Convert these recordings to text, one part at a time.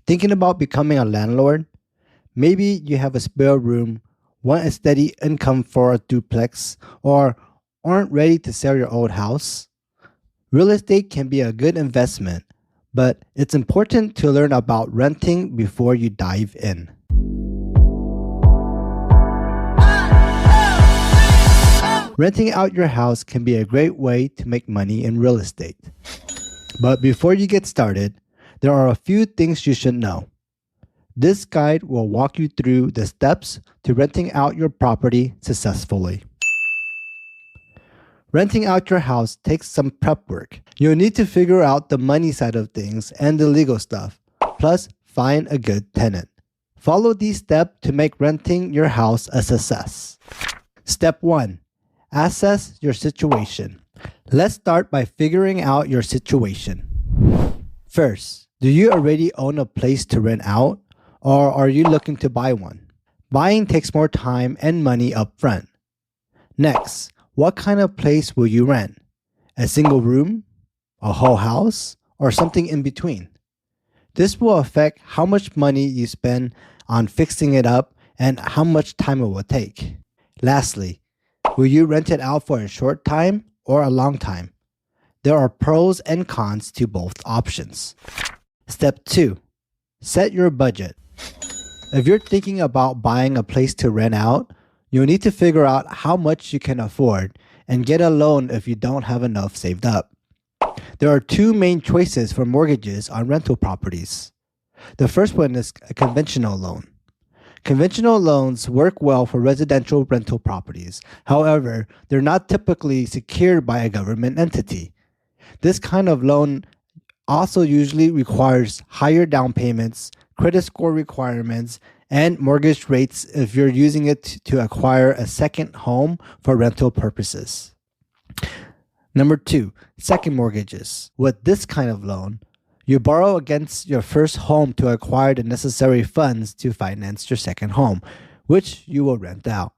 Thinking about becoming a landlord? Maybe you have a spare room, want a steady income for a duplex, or aren't ready to sell your old house. Real estate can be a good investment, but it's important to learn about renting before you dive in. Renting out your house can be a great way to make money in real estate. But before you get started, there are a few things you should know. This guide will walk you through the steps to renting out your property successfully. Renting out your house takes some prep work. You'll need to figure out the money side of things and the legal stuff, plus find a good tenant. Follow these steps to make renting your house a success. Step 1. Assess your situation. Let's start by figuring out your situation. First, do you already own a place to rent out, or are you looking to buy one? Buying takes more time and money up front. Next, what kind of place will you rent? A single room, a whole house, or something in between? This will affect how much money you spend on fixing it up and how much time it will take. Lastly, will you rent it out for a short time or a long time? There are pros and cons to both options. Step 2. Set your budget. If you're thinking about buying a place to rent out, you'll need to figure out how much you can afford and get a loan if you don't have enough saved up. There are two main choices for mortgages on rental properties. The first one is a conventional loan. Conventional loans work well for residential rental properties. However, they're not typically secured by a government entity. This kind of loan also usually requires higher down payments, credit score requirements, and mortgage rates if you're using it to acquire a second home for rental purposes. Number 2, second mortgages. With this kind of loan, you borrow against your first home to acquire the necessary funds to finance your second home, which you will rent out.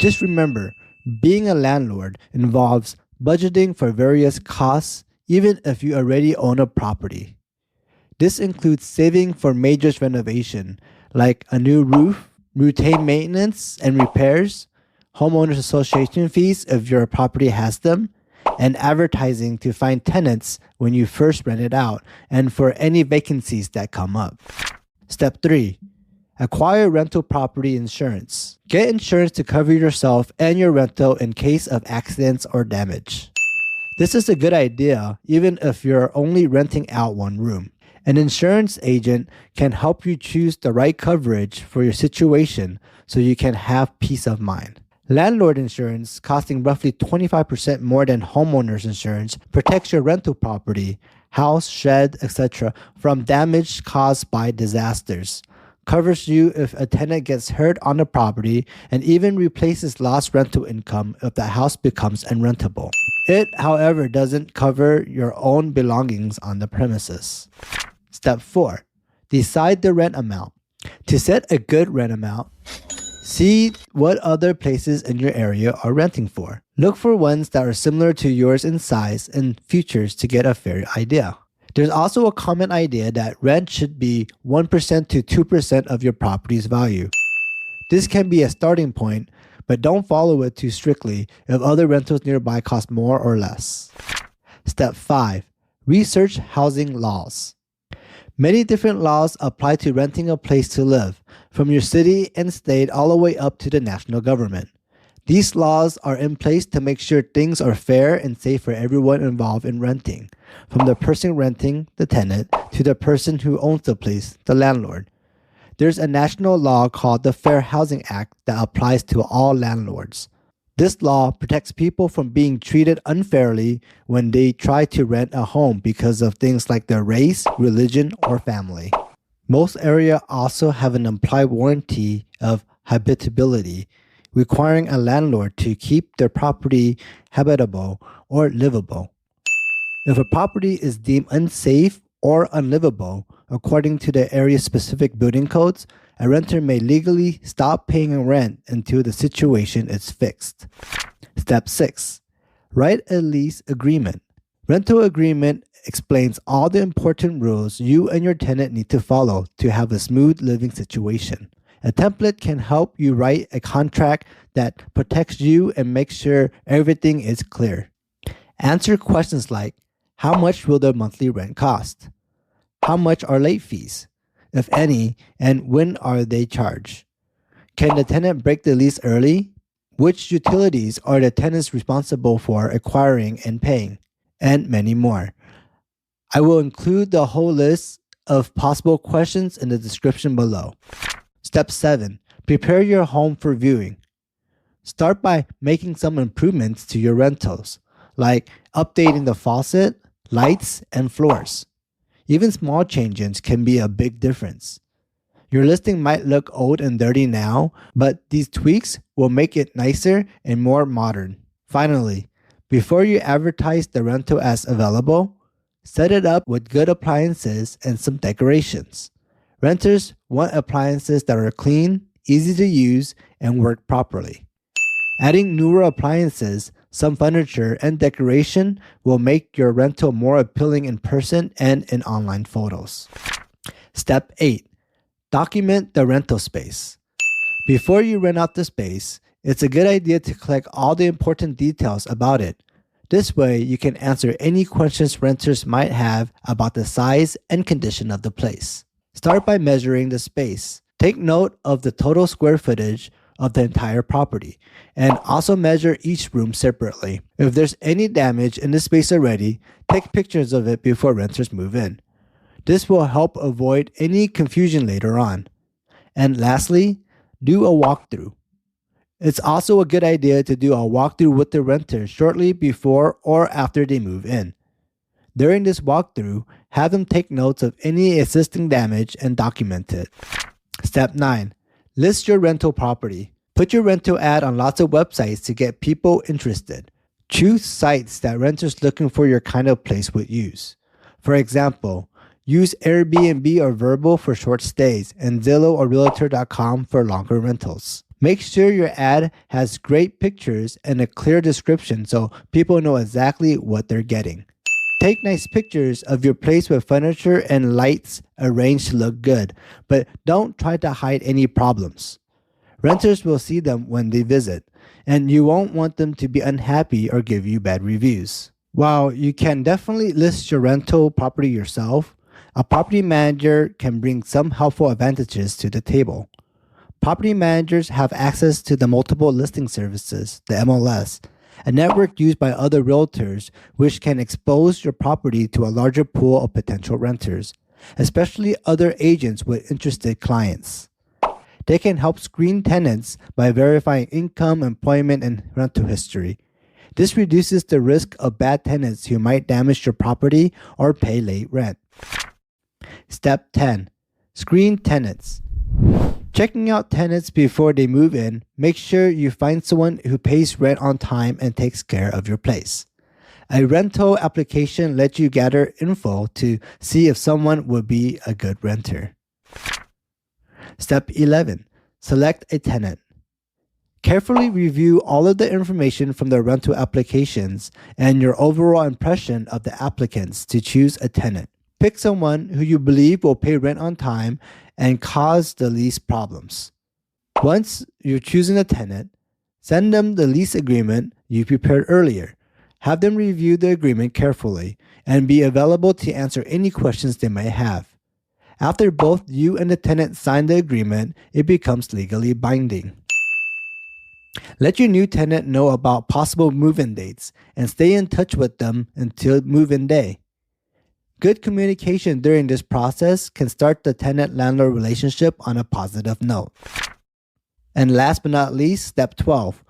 Just remember, being a landlord involves budgeting for various costs even if you already own a property. This includes saving for major renovation, like a new roof, routine maintenance and repairs, homeowners association fees if your property has them, and advertising to find tenants when you first rent it out, and for any vacancies that come up. Step 3. Acquire rental property insurance. Get insurance to cover yourself and your rental in case of accidents or damage. This is a good idea even if you're only renting out one room. An insurance agent can help you choose the right coverage for your situation so you can have peace of mind. Landlord insurance, costing roughly 25% more than homeowners insurance, protects your rental property, house, shed, etc. from damage caused by disasters, covers you if a tenant gets hurt on the property, and even replaces lost rental income if the house becomes unrentable. It, however, doesn't cover your own belongings on the premises. Step 4. Decide the rent amount. To set a good rent amount, see what other places in your area are renting for. Look for ones that are similar to yours in size and features to get a fair idea. There's also a common idea that rent should be 1% to 2% of your property's value. This can be a starting point, but don't follow it too strictly if other rentals nearby cost more or less. Step 5. Research housing laws. Many different laws apply to renting a place to live, from your city and state all the way up to the national government. These laws are in place to make sure things are fair and safe for everyone involved in renting, from the person renting, the tenant, to the person who owns the place, the landlord. There's a national law called the Fair Housing Act that applies to all landlords. This law protects people from being treated unfairly when they try to rent a home because of things like their race, religion, or family. Most areas also have an implied warranty of habitability, requiring a landlord to keep their property habitable or livable. If a property is deemed unsafe or unlivable, according to the area-specific building codes, a renter may legally stop paying rent until the situation is fixed. Step 6. Write a lease agreement. Rental agreement explains all the important rules you and your tenant need to follow to have a smooth living situation. A template can help you write a contract that protects you and makes sure everything is clear. Answer questions like, how much will the monthly rent cost? How much are late fees, if any, and when are they charged? Can the tenant break the lease early? Which utilities are the tenants responsible for acquiring and paying? And many more. I will include the whole list of possible questions in the description below. Step 7. Prepare your home for viewing. Start by making some improvements to your rentals, like updating the faucet, lights, and floors. Even small changes can be a big difference. Your listing might look old and dirty now, but these tweaks will make it nicer and more modern. Finally, before you advertise the rental as available, set it up with good appliances and some decorations. Renters want appliances that are clean, easy to use, and work properly. Adding newer appliances, some furniture, and decoration will make your rental more appealing in person and in online photos. Step 8. Document the rental space. Before you rent out the space, it's a good idea to collect all the important details about it. This way, you can answer any questions renters might have about the size and condition of the place. Start by measuring the space. Take note of the total square footage of the entire property, and also measure each room separately. If there's any damage in the space already, take pictures of it before renters move in. This will help avoid any confusion later on. And lastly, do a walkthrough. It's also a good idea to do a walkthrough with the renters shortly before or after they move in. During this walkthrough, have them take notes of any existing damage and document it. Step 9. List your rental property. Put your rental ad on lots of websites to get people interested. Choose sites that renters looking for your kind of place would use. For example, use Airbnb or Vrbo for short stays and Zillow or Realtor.com for longer rentals. Make sure your ad has great pictures and a clear description so people know exactly what they're getting. Take nice pictures of your place with furniture and lights arranged to look good, but don't try to hide any problems. Renters will see them when they visit, and you won't want them to be unhappy or give you bad reviews. While you can definitely list your rental property yourself, a property manager can bring some helpful advantages to the table. Property managers have access to the multiple listing services, the MLS, a network used by other realtors which can expose your property to a larger pool of potential renters, especially other agents with interested clients. They can help screen tenants by verifying income, employment, and rental history. This reduces the risk of bad tenants who might damage your property or pay late rent. Step 10. Screen tenants. Checking out tenants before they move in, make sure you find someone who pays rent on time and takes care of your place. A rental application lets you gather info to see if someone would be a good renter. Step 11. Select a tenant. Carefully review all of the information from the rental applications and your overall impression of the applicants to choose a tenant. Pick someone who you believe will pay rent on time and cause the least problems. Once you're choosing a tenant, send them the lease agreement you prepared earlier. Have them review the agreement carefully and be available to answer any questions they may have. After both you and the tenant sign the agreement, it becomes legally binding. Let your new tenant know about possible move-in dates and stay in touch with them until move-in day. Good communication during this process can start the tenant-landlord relationship on a positive note. And last but not least, step 12.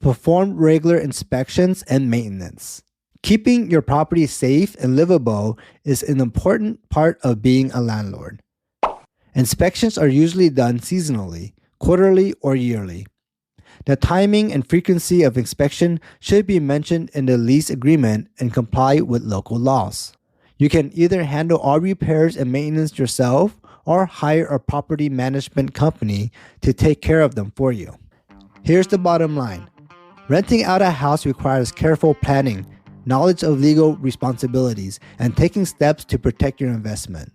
Perform regular inspections and maintenance. Keeping your property safe and livable is an important part of being a landlord. Inspections are usually done seasonally, quarterly, or yearly. The timing and frequency of inspection should be mentioned in the lease agreement and comply with local laws. You can either handle all repairs and maintenance yourself or hire a property management company to take care of them for you. Here's the bottom line. Renting out a house requires careful planning, knowledge of legal responsibilities, and taking steps to protect your investment.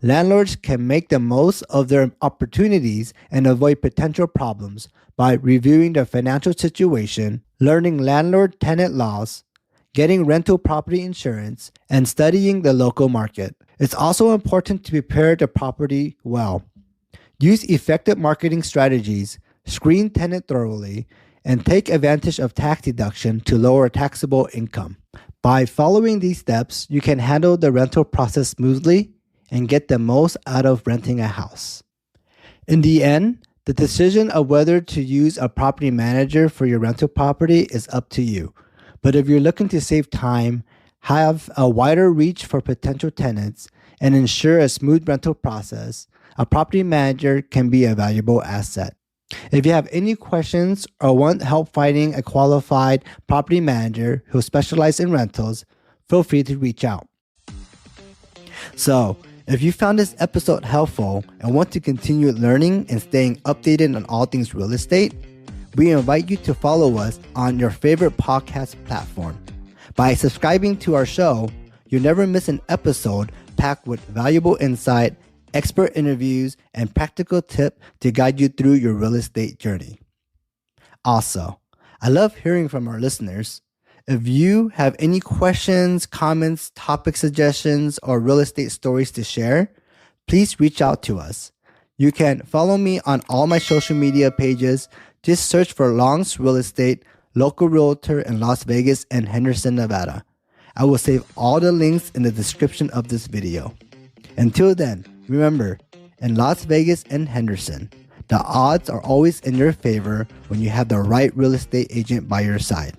Landlords can make the most of their opportunities and avoid potential problems by reviewing their financial situation, learning landlord-tenant laws, getting rental property insurance, and studying the local market. It's also important to prepare the property well. Use effective marketing strategies, screen tenant thoroughly, and take advantage of tax deduction to lower taxable income. By following these steps, you can handle the rental process smoothly and get the most out of renting a house. In the end, the decision of whether to use a property manager for your rental property is up to you. But if you're looking to save time, have a wider reach for potential tenants, and ensure a smooth rental process, a property manager can be a valuable asset. If you have any questions or want help finding a qualified property manager who specializes in rentals, feel free to reach out. So, if you found this episode helpful and want to continue learning and staying updated on all things real estate, we invite you to follow us on your favorite podcast platform. By subscribing to our show, you'll never miss an episode packed with valuable insight, expert interviews, and practical tips to guide you through your real estate journey. Also, I love hearing from our listeners. If you have any questions, comments, topic suggestions, or real estate stories to share, please reach out to us. You can follow me on all my social media pages. Just search for Long's Real Estate, local realtor in Las Vegas and Henderson, Nevada. I will save all the links in the description of this video. Until then, remember, in Las Vegas and Henderson, the odds are always in your favor when you have the right real estate agent by your side.